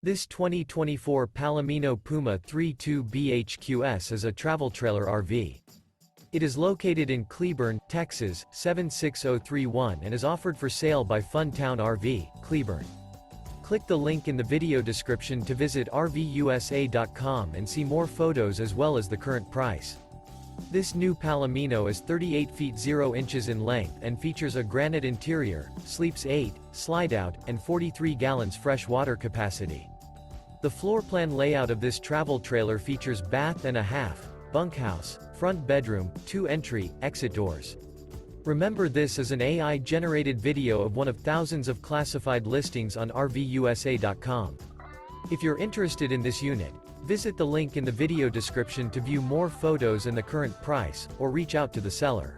This 2024 Palomino Puma 32 BHQS is a travel trailer RV. It is located in Cleburne, Texas, 76031 and is offered for sale by Funtown RV, Cleburne. Click the link in the video description to visit RVUSA.com and see more photos as well as the current price. This new Palomino is 38 feet 0 inches in length and features a granite interior, sleeps 8, slide-out, and 43 gallons fresh water capacity. The floor plan layout of this travel trailer features bath and a half, bunkhouse, front bedroom, 2 entry, exit doors. Remember, this is an AI-generated video of one of thousands of classified listings on RVUSA.com. If you're interested in this unit, visit the link in the video description to view more photos and the current price, or reach out to the seller.